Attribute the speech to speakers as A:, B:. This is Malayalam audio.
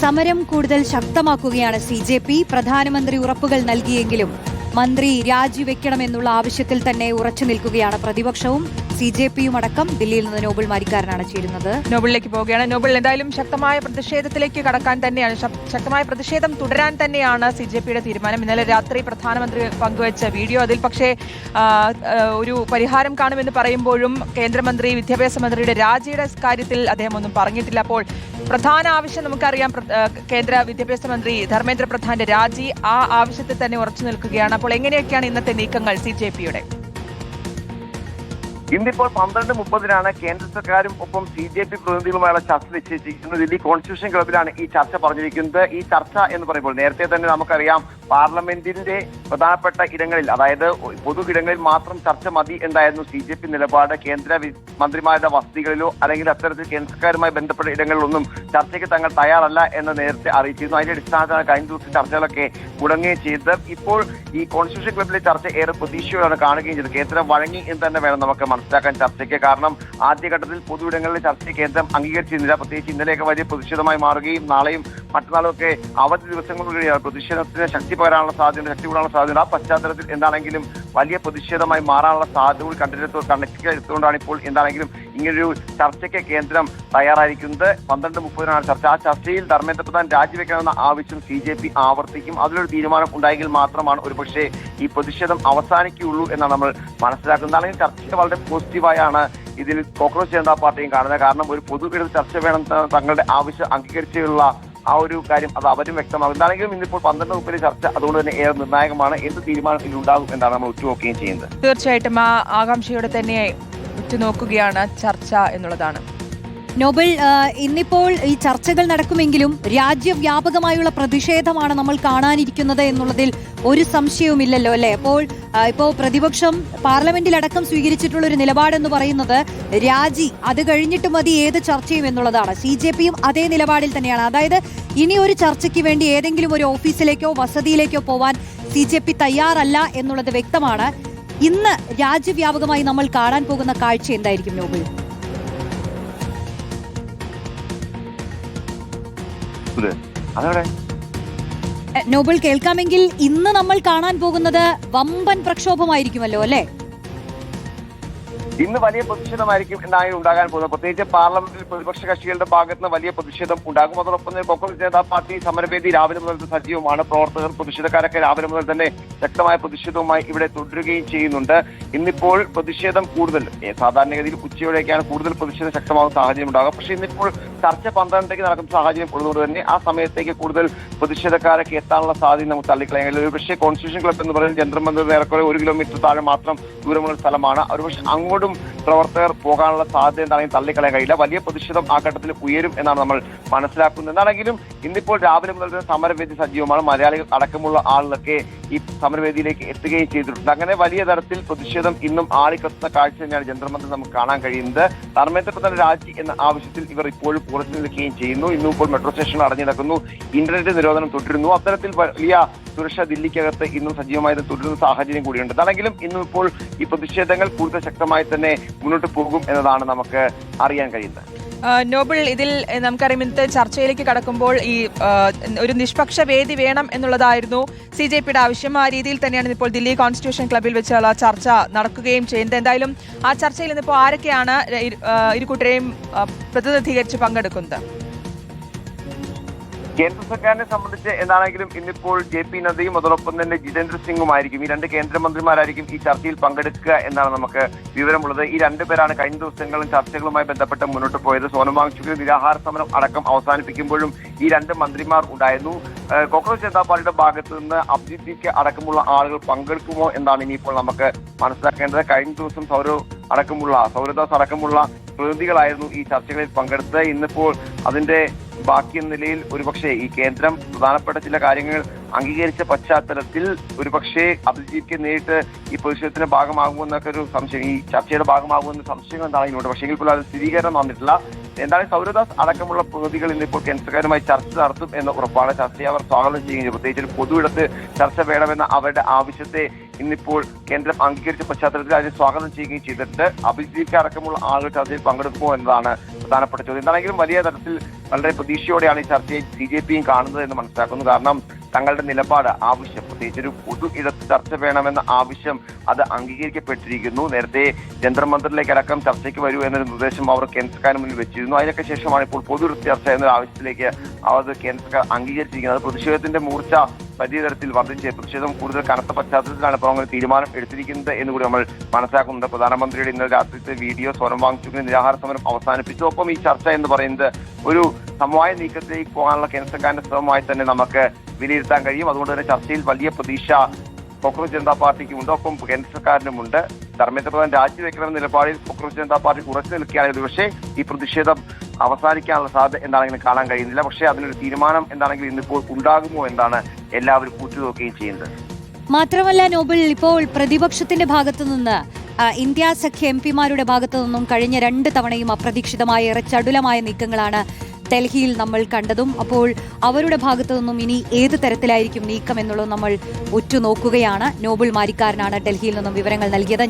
A: സമരം കൂടുതൽ ശക്തമാക്കുകയാണ് CJP. പ്രധാനമന്ത്രി ഉറപ്പുകൾ നൽകിയെങ്കിലും മന്ത്രി രാജിവെക്കണമെന്നുള്ള ആവശ്യത്തിൽ തന്നെ ഉറച്ചു നിൽക്കുകയാണ് പ്രതിപക്ഷവും. CJPയും അടക്കം ദില്ലിയിൽ നിന്ന് നോബൽ മാരിക്കാരനാണ് ചേരുന്നത്.
B: നോബലിലേക്ക് പോവുകയാണ്. നോബൽ, എന്തായാലും ശക്തമായ പ്രതിഷേധത്തിലേക്ക് കടക്കാൻ തന്നെയാണ്, ശക്തമായ പ്രതിഷേധം തുടരാൻ തന്നെയാണ് CJPയുടെ തീരുമാനം. ഇന്നലെ രാത്രി പ്രധാനമന്ത്രി പങ്കുവച്ച വീഡിയോ, അതിൽ പക്ഷേ ഒരു പരിഹാരം കാണുമെന്ന് പറയുമ്പോഴും കേന്ദ്രമന്ത്രി, വിദ്യാഭ്യാസ മന്ത്രിയുടെ രാജിയുടെ കാര്യത്തിൽ അദ്ദേഹം ഒന്നും പറഞ്ഞിട്ടില്ല. അപ്പോൾ പ്രധാന ആവശ്യം നമുക്കറിയാം, കേന്ദ്ര വിദ്യാഭ്യാസ മന്ത്രി ധർമ്മേന്ദ്ര പ്രധാന്റെ രാജി. ആ ആവശ്യത്തിൽ തന്നെ ഉറച്ചു നിൽക്കുകയാണ്. അപ്പോൾ എങ്ങനെയൊക്കെയാണ് ഇന്നത്തെ നീക്കങ്ങൾ CJPയുടെ?
C: ഇന്നിപ്പോൾ 12:30 കേന്ദ്ര സർക്കാരും ഒപ്പം CJP പ്രതിനിധികളുമായുള്ള ചർച്ച നിശ്ചയിച്ചിരിക്കുന്നത്. ദില്ലി കോൺസ്റ്റിറ്റ്യൂഷൻ ക്ലബിലാണ് ഈ ചർച്ച പറഞ്ഞിരിക്കുന്നത്. ഈ ചർച്ച എന്ന് പറയുമ്പോൾ നേരത്തെ തന്നെ നമുക്കറിയാം, പാർലമെന്റിന്റെ പ്രധാനപ്പെട്ട ഇടങ്ങളിൽ, അതായത് പൊതു ഇടങ്ങളിൽ മാത്രം ചർച്ച മതി എന്തായിരുന്നു CJP നിലപാട്. കേന്ദ്ര മന്ത്രിമാരുടെ വസതികളിലോ അല്ലെങ്കിൽ അത്തരത്തിൽ കേന്ദ്ര സർക്കാരുമായി ബന്ധപ്പെട്ട ഇടങ്ങളിലൊന്നും ചർച്ചയ്ക്ക് തങ്ങൾ തയ്യാറല്ല എന്ന് നേരത്തെ അറിയിച്ചിരുന്നു. അതിന്റെ അടിസ്ഥാനത്തിലാണ് കഴിഞ്ഞ ദിവസം ചർച്ചകളൊക്കെ മുടങ്ങുകയും ചെയ്തത്. ഇപ്പോൾ ഈ കോൺസ്റ്റിറ്റ്യൂഷൻ ക്ലബിലെ ചർച്ച ഏറെ പ്രതീക്ഷയോടാണ് കാണുകയും ചെയ്തത്. കേന്ദ്രം വഴങ്ങി എന്ന് തന്നെ വേണം നമുക്ക് മനസ്സിലാക്കാൻ ചർച്ചയ്ക്ക്. കാരണം ആദ്യഘട്ടത്തിൽ പൊതുവിടങ്ങളിലെ ചർച്ചയ്ക്ക് കേന്ദ്രം അംഗീകരിച്ചിരുന്നില്ല. പ്രത്യേകിച്ച് ഇന്നലെയൊക്കെ വലിയ പ്രതിഷേധമായി മാറുകയും നാളെയും മറ്റന്നാളും ഒക്കെ അവധി ദിവസങ്ങളിലൂടെയാണ് പ്രതിഷേധത്തിന് ശക്തി പകരാനുള്ള സാധ്യത, ശക്തി കൂടാനുള്ള സാധ്യത. ആ പശ്ചാത്തലത്തിൽ എന്താണെങ്കിലും വലിയ പ്രതിഷേധമായി മാറാനുള്ള സാധ്യത കൂടി കണക്കിലെടുത്തുകൊണ്ടാണ് ഇപ്പോൾ എന്താണെങ്കിലും ഇങ്ങനൊരു ചർച്ചയ്ക്ക് കേന്ദ്രം തയ്യാറായിരിക്കുന്നത്. 12:30 ചർച്ച. ആ ചർച്ചയിൽ ധർമ്മേന്ദ്ര പ്രധാൻ രാജിവെക്കണമെന്ന ആവശ്യം CJP ആവർത്തിക്കും. അതിലൊരു തീരുമാനം ഉണ്ടായെങ്കിൽ മാത്രമാണ് ഒരുപക്ഷെ ഈ പ്രതിഷേധം അവസാനിക്കുകയുള്ളൂ എന്നാണ് നമ്മൾ മനസ്സിലാക്കുന്നത്. അല്ലെങ്കിൽ ചർച്ച വളരെ പോസിറ്റീവായാണ് ഇതിൽ കോക്രോച്ച് ജനതാ പാർട്ടിയും കാണുന്നത്. കാരണം ഒരു പൊതു ഇടത്തിൽ ചർച്ച വേണം, തങ്ങളുടെ ആവശ്യം അംഗീകരിച്ചുള്ള ആ ഒരു കാര്യം അത് അവരും വ്യക്തമാകും. എന്താണെങ്കിലും ഇന്നിപ്പോൾ 12:30 ചർച്ച അതുകൊണ്ട് തന്നെ ഏറെ നിർണായകമാണ്. എന്ത് തീരുമാനം ഇതിലുണ്ടാകും എന്നാണ് നമ്മൾ ഉറ്റുനോക്കുകയും ചെയ്യുന്നത്.
B: തീർച്ചയായിട്ടും ആ ആകാംക്ഷയോടെ തന്നെ ഉറ്റുനോക്കുകയാണ് ചർച്ച എന്നുള്ളതാണ്.
A: നോബൽ, ഇന്നിപ്പോൾ ഈ ചർച്ചകൾ നടക്കുമെങ്കിലും രാജ്യവ്യാപകമായുള്ള പ്രതിഷേധമാണ് നമ്മൾ കാണാനിരിക്കുന്നത് എന്നുള്ളതിൽ ഒരു സംശയവുമില്ലല്ലോ, അല്ലേ? ഇപ്പോൾ പ്രതിപക്ഷം പാർലമെന്റിലടക്കം സ്വീകരിച്ചിട്ടുള്ള ഒരു നിലപാടെന്ന് പറയുന്നത് രാജി, അത് കഴിഞ്ഞിട്ട് മതി ഏത് ചർച്ചയും എന്നുള്ളതാണ്. CJPയും അതേ നിലപാടിൽ തന്നെയാണ്. അതായത് ഇനി ഒരു ചർച്ചയ്ക്ക് വേണ്ടി ഏതെങ്കിലും ഒരു ഓഫീസിലേക്കോ വസതിയിലേക്കോ പോവാൻ CJP തയ്യാറല്ല എന്നുള്ളത് വ്യക്തമാണ്. ഇന്ന് രാജ്യവ്യാപകമായി നമ്മൾ കാണാൻ പോകുന്ന കാഴ്ച എന്തായിരിക്കും നോബൽ? നോബൽ, കേൾക്കാമെങ്കിൽ ഇന്ന് നമ്മൾ കാണാൻ പോകുന്നത് വമ്പൻ പ്രക്ഷോഭമായിരിക്കുമല്ലോ, അല്ലേ?
C: ഇന്ന് വലിയ പ്രതിഷേധമായിരിക്കും എന്നാണ് ഉണ്ടാകാൻ പോകുന്നത്. പ്രത്യേകിച്ച് പാർലമെന്റിൽ പ്രതിപക്ഷ കക്ഷികളുടെ ഭാഗത്ത് നിന്ന് വലിയ പ്രതിഷേധം ഉണ്ടാകും. അതോടൊപ്പം തന്നെ കോൺഗ്രസ് ജനതാ പാർട്ടി സമരവേദി രാവിലെ മുതൽ സജീവമാണ്. പ്രവർത്തകർ, പ്രതിഷേധക്കാരൊക്കെ രാവിലെ മുതൽ തന്നെ ശക്തമായ പ്രതിഷേധവുമായി ഇവിടെ തുടരുകയും ചെയ്യുന്നുണ്ട്. ഇന്നിപ്പോൾ പ്രതിഷേധം കൂടുതൽ, സാധാരണഗതിയിൽ ഉച്ചയോടെയൊക്കെയാണ് കൂടുതൽ പ്രതിഷേധം ശക്തമാകുന്ന സാഹചര്യം ഉണ്ടാകുക. പക്ഷേ ഇന്നിപ്പോൾ ചർച്ച 12:00 നടക്കുന്ന സാഹചര്യം ഉള്ളതുകൊണ്ട് തന്നെ ആ സമയത്തേക്ക് കൂടുതൽ പ്രതിഷേധക്കാരൊക്കെ എത്താനുള്ള സാധ്യത നമുക്ക് തള്ളിക്കളയാൻ കഴിയില്ല. ഒരുപക്ഷെ കോൺസ്റ്റിറ്റ്യൂഷൻ ക്ലബ് എന്ന് പറയുന്നത് ജന്തർ മന്ദിർ ഏറെക്കുറെ 1 കിലോമീറ്റർ താഴെ മാത്രം ദൂരമുള്ള സ്ഥലമാണ്. ഒരുപക്ഷെ അങ്ങോട്ടും പ്രവർത്തകർ പോകാനുള്ള സാധ്യത എന്താണെങ്കിലും തള്ളിക്കളയാൻ കഴിയില്ല. വലിയ പ്രതിഷേധം ആ ഘട്ടത്തിൽ ഉയരും എന്നാണ് നമ്മൾ മനസ്സിലാക്കുന്നത്. എന്താണെങ്കിലും ഇന്നിപ്പോൾ രാവിലെ മുതൽ തന്നെ സമരവേദി സജീവമാണ്. മലയാളികൾ അടക്കമുള്ള ആളുകളൊക്കെ ഈ സമരവേദിയിലേക്ക് എത്തുകയും ചെയ്തിട്ടുണ്ട്. അങ്ങനെ വലിയ തരത്തിൽ പ്രതിഷേധം ഇന്നും ആളിക്കത്തുന്ന കാഴ്ച തന്നെയാണ് ജന്തർ മന്ദിർ നമുക്ക് കാണാൻ കഴിയുന്നത്. ധർമ്മേന്ദ്ര പ്രധാൻ രാജി എന്ന ആവശ്യത്തിൽ ഇവർ ഇപ്പോഴും ഉറച്ചു നിൽക്കുകയും ചെയ്യുന്നു. ഇന്നും ഇപ്പോൾ മെട്രോ സ്റ്റേഷനിൽ അടഞ്ഞു നടക്കുന്നു. ഇന്റർനെറ്റ് നിരോധനം തുടരുന്നു. അത്തരത്തിൽ വലിയ സുരക്ഷ ദില്ലിക്കകത്ത് ഇന്നും സജീവമായി തുടരുന്ന സാഹചര്യം കൂടിയുണ്ട്. എന്താണെങ്കിലും ഇന്നും ഇപ്പോൾ ഈ പ്രതിഷേധങ്ങൾ കൂടുതൽ ശക്തമായി തന്നെ മുന്നോട്ട് പോകും എന്നതാണ് നമുക്ക് അറിയാൻ കഴിയുന്നത്.
B: നോബൽ, ഇതിൽ നമുക്കറിയാം ഇന്നത്തെ ചർച്ചയിലേക്ക് കടക്കുമ്പോൾ ഈ ഒരു നിഷ്പക്ഷ വേദി വേണം എന്നുള്ളതായിരുന്നു CJPയുടെ ആവശ്യം. ആ രീതിയിൽ തന്നെയാണ് ഇപ്പോൾ ദില്ലി കോൺസ്റ്റിറ്റ്യൂഷൻ ക്ലബിൽ വെച്ചുള്ള ചർച്ച നടക്കുകയും ചെയ്യുന്നത്. എന്തായാലും ആ ചർച്ചയിൽ ഇന്നിപ്പോൾ ആരൊക്കെയാണ് ഇരുകൂട്ടരെയും പ്രതിനിധീകരിച്ച് പങ്കെടുക്കുന്നത്?
C: കേന്ദ്ര സർക്കാരിനെ സംബന്ധിച്ച് എന്താണെങ്കിലും ഇന്നിപ്പോൾ JP നദ്ദയും അതോടൊപ്പം തന്നെ ജിതേന്ദ്ര സിംഗുമായിരിക്കും, ഈ 2 കേന്ദ്രമന്ത്രിമാരായിരിക്കും ഈ ചർച്ചയിൽ പങ്കെടുക്കുക എന്നാണ് നമുക്ക് വിവരമുള്ളത്. ഈ 2 പേരാണ് കഴിഞ്ഞ ദിവസങ്ങളും ചർച്ചകളുമായി ബന്ധപ്പെട്ട് മുന്നോട്ട് പോയത്. സോനം വാങ്ചുക് നിരാഹാര സമരം അടക്കം അവസാനിപ്പിക്കുമ്പോഴും ഈ 2 മന്ത്രിമാർ ഉണ്ടായിരുന്നു. കോൺഗ്രസ് ജനതാ പാർട്ടിയുടെ ഭാഗത്ത് നിന്ന് അഭിജിത്ത് അടക്കമുള്ള ആളുകൾ പങ്കെടുക്കുമോ എന്നാണ് ഇനിയിപ്പോൾ നമുക്ക് മനസ്സിലാക്കേണ്ടത്. കഴിഞ്ഞ ദിവസം സൗരദാസ് അടക്കമുള്ള പ്രതിനിധികളായിരുന്നു ഈ ചർച്ചകളിൽ പങ്കെടുത്തത്. ഇന്നിപ്പോൾ അതിന്റെ ബാക്കി എന്ന നിലയിൽ ഒരുപക്ഷെ ഈ കേന്ദ്രം പ്രധാനപ്പെട്ട ചില കാര്യങ്ങൾ അംഗീകരിച്ച പശ്ചാത്തലത്തിൽ ഒരുപക്ഷെ അഭിജിത്ത് നേരിട്ട് ഈ പ്രതിഷേധത്തിന്റെ ഭാഗമാകുമെന്നൊക്കെ ഒരു സംശയം, ഈ ചർച്ചയുടെ ഭാഗമാകുമെന്ന സംശയം എന്താണ് ഇതിനോട്. പക്ഷേ ഇപ്പോൾ അത് സ്ഥിരീകരണം വന്നിട്ടില്ല. എന്താണ് സൗരദാസ് അടക്കമുള്ള പ്രതിനിധികൾ ഇന്നിപ്പോൾ കേന്ദ്രക്കാരുമായി ചർച്ച നടത്തും എന്ന ഉറപ്പാണ്. ചർച്ചയെ അവർ സ്വാഗതം ചെയ്യുന്നത്. പ്രത്യേകിച്ച് ഒരു പൊതുവിടത്ത് ചർച്ച വേണമെന്ന അവരുടെ ആവശ്യത്തെ ഇന്നിപ്പോൾ കേന്ദ്രം അംഗീകരിച്ച പശ്ചാത്തലത്തിൽ അതിനെ സ്വാഗതം ചെയ്യുകയും ചെയ്തിട്ട് അഭിജിത്ത് അടക്കമുള്ള ആളുകൾ ചർച്ചയിൽ പങ്കെടുക്കുമോ എന്നതാണ് പ്രധാനപ്പെട്ട ചോദ്യം. എന്താണെങ്കിലും വലിയ തരത്തിൽ വളരെ പ്രതീക്ഷയോടെയാണ് ഈ ചർച്ചയെ CJPയും കാണുന്നത് എന്ന് മനസ്സിലാക്കുന്നു. കാരണം തങ്ങളുടെ നിലപാട് ആവശ്യം, പ്രത്യേകിച്ച് ഒരു പൊതു ഇടത്ത് ചർച്ച വേണമെന്ന ആവശ്യം അത് അംഗീകരിക്കപ്പെട്ടിരിക്കുന്നു. നേരത്തെ ജന്തർ മന്ദിറിലേക്ക് അടക്കം ചർച്ചയ്ക്ക് വരൂ എന്നൊരു നിർദ്ദേശം അവർ കേന്ദ്രക്കാരന് മുന്നിൽ വെച്ചിരുന്നു. അതിനൊക്കെ ശേഷമാണ് ഇപ്പോൾ പൊതു ഇടത്ത് ചർച്ച എന്നൊരു ആവശ്യത്തിലേക്ക് അവർ കേന്ദ്രക്കാർ അംഗീകരിച്ചിരിക്കുന്നത്. പ്രതിഷേധത്തിന്റെ മൂർച്ച വലിയ തരത്തിൽ വർദ്ധിച്ച് പ്രതിഷേധം കൂടുതൽ കനത്ത പശ്ചാത്തലത്തിലാണ് ഇപ്പോൾ അങ്ങനെ തീരുമാനം എടുത്തിരിക്കുന്നത് എന്നുകൂടി നമ്മൾ മനസ്സിലാക്കുന്നുണ്ട്. പ്രധാനമന്ത്രിയുടെ ഇന്നലെ രാത്രിത്തെ വീഡിയോ സ്വരം വാങ്ങിച്ചുകൊണ്ട് നിരാഹാര സമരം അവസാനിപ്പിച്ചു. ഒപ്പം ഈ ചർച്ച എന്ന് പറയുന്നത് ഒരു സമവായ നീക്കത്തിലേക്ക് പോകാനുള്ള കേന്ദ്രക്കാരന്റെ ശ്രമമായി തന്നെ നമുക്ക് വിലയിരുത്താൻ കഴിയും. അതുകൊണ്ട് തന്നെ ചർച്ചയിൽ വലിയ പ്രതീക്ഷ കോക്രോച്ച് ജനതാ പാർട്ടിക്കുമുണ്ട്, ഒപ്പം കേന്ദ്ര സർക്കാരിനുമുണ്ട്. ധർമ്മേന്ദ്ര പ്രധാൻ രാജിവെക്കണമെന്ന നിലപാടിൽ കോക്രോച്ച് ജനതാ പാർട്ടി ഉറച്ചു നിൽക്കുകയാണെങ്കിൽ പക്ഷേ ഈ പ്രതിഷേധം അവസാനിക്കാനുള്ള സാധ്യത എന്താണെങ്കിലും കാണാൻ കഴിയുന്നില്ല. പക്ഷേ അതിനൊരു തീരുമാനം എന്താണെങ്കിലും ഇന്നിപ്പോൾ ഉണ്ടാകുമോ എന്നാണ് എല്ലാവരും കൂട്ടുനോക്കുകയും ചെയ്യുന്നത്.
A: മാത്രമല്ല നോബിൾ, ഇപ്പോൾ പ്രതിപക്ഷത്തിന്റെ ഭാഗത്തു നിന്ന് ഇന്ത്യ സഖ്യ MP-മാരുടെ ഭാഗത്തു നിന്നും കഴിഞ്ഞ 2 തവണയും അപ്രതീക്ഷിതമായ ഏറെ ചടുലമായ നീക്കങ്ങളാണ് ഡൽഹിയിൽ നമ്മൾ കണ്ടതും. അപ്പോൾ അവരുടെ ഭാഗത്തു നിന്നും ഇനി ഏത് തരത്തിലായിരിക്കും നീക്കം എന്നുള്ളത് നമ്മൾ ഉറ്റുനോക്കുകയാണ്. നോബിൾ മാരിക്കാരനാണ് ഡൽഹിയിൽ നിന്നും വിവരങ്ങൾ നൽകിയത്.